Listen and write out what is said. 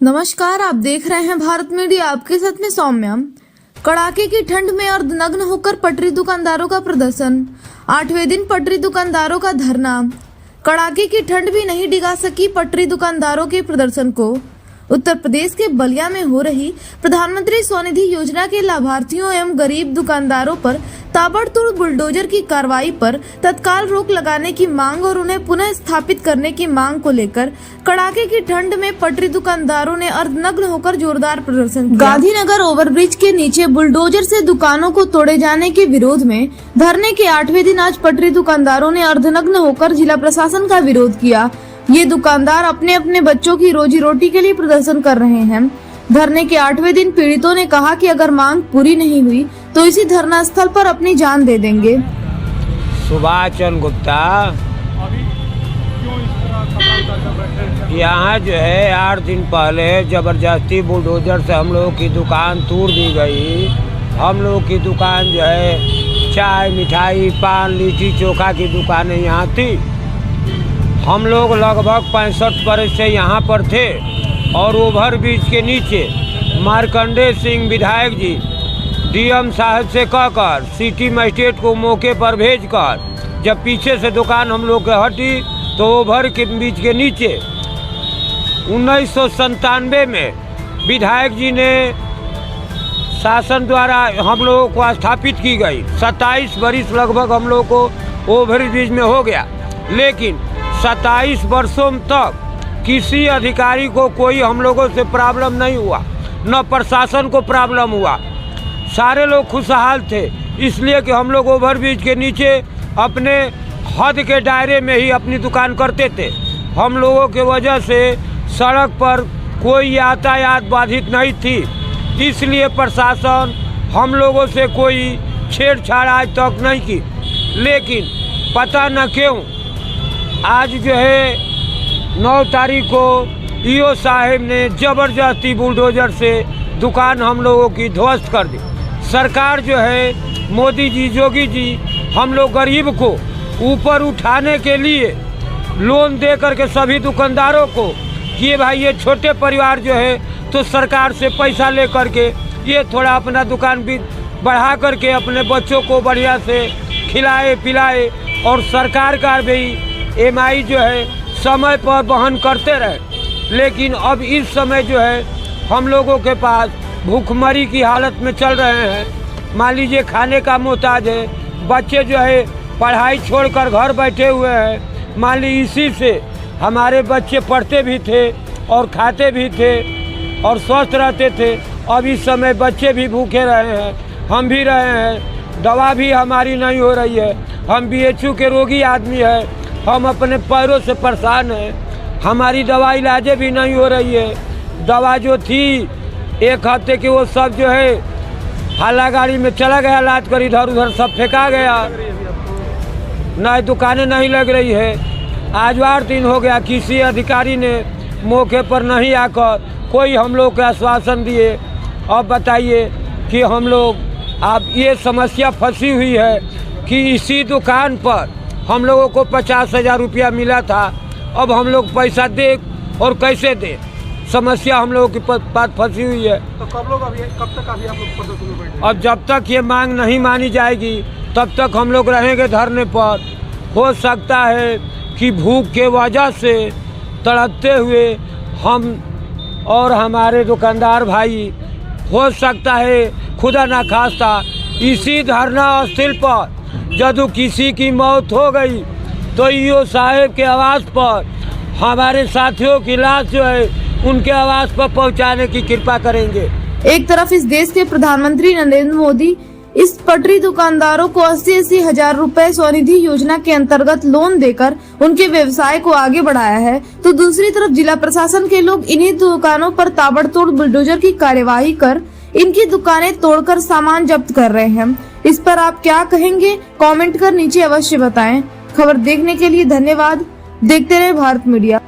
नमस्कार, आप देख रहे हैं भारत मीडिया। आपके साथ में सौम्या। कड़ाके की ठंड में अर्धनग्न होकर पटरी दुकानदारों का प्रदर्शन। 8वें दिन पटरी दुकानदारों का धरना। कड़ाके की ठंड भी नहीं डिगा सकी पटरी दुकानदारों के प्रदर्शन को। उत्तर प्रदेश के बलिया में हो रही प्रधानमंत्री स्वनिधि योजना के लाभार्थियों एवं गरीब दुकानदारों पर ताबड़तोड़ बुलडोजर की कार्रवाई पर तत्काल रोक लगाने की मांग और उन्हें पुनः स्थापित करने की मांग को लेकर कड़ाके की ठंड में पटरी दुकानदारों ने अर्धनग्न होकर जोरदार प्रदर्शन किया। गांधीनगर ओवरब्रिज के नीचे बुलडोजर से दुकानों को तोड़े जाने के विरोध में धरने के 8वें दिन आज पटरी दुकानदारों ने अर्धनग्न होकर जिला प्रशासन का विरोध किया। ये दुकानदार अपने अपने बच्चों की रोजी रोटी के लिए प्रदर्शन कर रहे हैं। धरने के 8वें दिन पीड़ितों ने कहा कि अगर मांग पूरी नहीं हुई तो इसी धरना स्थल पर अपनी जान दे देंगे। सुभाष चंद्र गुप्ता यहाँ जो है 8 दिन पहले जबरदस्ती बुलडोजर से हम लोगों की दुकान तोड़ दी गई। हम लोग की दुकान जो है चाय, मिठाई, पान, लीची, चोखा की दुकानें यहाँ थी। हम लोग लगभग 65 बरस से यहाँ पर थे और ओवरब्रिज के नीचे मार्कंडेय सिंह विधायक जी डीएम साहब से कहकर सिटी मजिस्ट्रेट को मौके पर भेजकर जब पीछे से दुकान हम लोग के हटी तो ओवरब्रिज के नीचे 1997 में विधायक जी ने शासन द्वारा हम लोगों को स्थापित की गई। 27 बरिस लगभग हम लोग को ओवरब्रिज में हो गया, लेकिन 27 वर्षों तक किसी अधिकारी को कोई हम लोगों से प्रॉब्लम नहीं हुआ, न प्रशासन को प्रॉब्लम हुआ। सारे लोग खुशहाल थे, इसलिए कि हम लोग ओवरब्रिज के नीचे अपने हद के दायरे में ही अपनी दुकान करते थे। हम लोगों के वजह से सड़क पर कोई यातायात बाधित नहीं थी, इसलिए प्रशासन हम लोगों से कोई छेड़छाड़ आज तक नहीं की। लेकिन पता न क्यों आज जो है 9 तारीख को ईओ साहब ने जबरदस्ती बुलडोजर से दुकान हम लोगों की ध्वस्त कर दी। सरकार जो है मोदी जी, योगी जी हम लोग गरीब को ऊपर उठाने के लिए लोन दे करके सभी दुकानदारों को कि भाई ये छोटे परिवार जो है तो सरकार से पैसा ले करके ये थोड़ा अपना दुकान भी बढ़ा करके अपने बच्चों को बढ़िया से खिलाए पिलाए और सरकार का भी एमआई जो है समय पर वहन करते रहे। लेकिन अब इस समय जो है हम लोगों के पास भूखमरी की हालत में चल रहे हैं। मान लीजिए खाने का मोहताज है, बच्चे जो है पढ़ाई छोड़कर घर बैठे हुए हैं। मान लीजिए इसी से हमारे बच्चे पढ़ते भी थे और खाते भी थे और स्वस्थ रहते थे। अब इस समय बच्चे भी भूखे रहे हैं, हम भी रहे हैं, दवा भी हमारी नहीं हो रही है। हम BHU के रोगी आदमी है, हम अपने पैरों से परेशान हैं, हमारी दवा इलाजे भी नहीं हो रही है। दवा जो थी 1 हफ्ते की वो सब जो है हाला गाड़ी में चला गया, लाद कर इधर उधर सब फेंका गया। नई दुकानें नहीं लग रही है। आज 8 दिन हो गया, किसी अधिकारी ने मौके पर नहीं आकर कोई हम लोग को आश्वासन दिए। अब बताइए कि हम लोग अब ये समस्या फंसी हुई है कि इसी दुकान पर हम लोगों को 50,000 रुपया मिला था। अब हम लोग पैसा दे और कैसे दे, समस्या हम लोगों की बात फंसी हुई है। तो कब तक आप लोग प्रदर्शन में बैठे? अब जब तक ये मांग नहीं मानी जाएगी तब तक हम लोग रहेंगे धरने पर। हो सकता है कि भूख के वजह से तड़पते हुए हम और हमारे दुकानदार भाई, हो सकता है खुदा ना खास्ता इसी धरना स्थल पर यदि किसी की मौत हो गई तो ईओ साहब के आवास पर हमारे साथियों की लाश जो है उनके आवास पर पहुंचाने की कृपा करेंगे। एक तरफ इस देश के प्रधानमंत्री नरेंद्र मोदी इस पटरी दुकानदारों को 80-80 हजार रुपए स्वनिधि योजना के अंतर्गत लोन देकर उनके व्यवसाय को आगे बढ़ाया है, तो दूसरी तरफ जिला प्रशासन के लोग इन्हीं दुकानों पर ताबड़तोड़ बुलडोजर की कार्यवाही कर इनकी दुकानें तोड़कर सामान जब्त कर रहे हैं। इस पर आप क्या कहेंगे? कमेंट कर नीचे अवश्य बताएं। खबर देखने के लिए धन्यवाद। देखते रहे भारत मीडिया।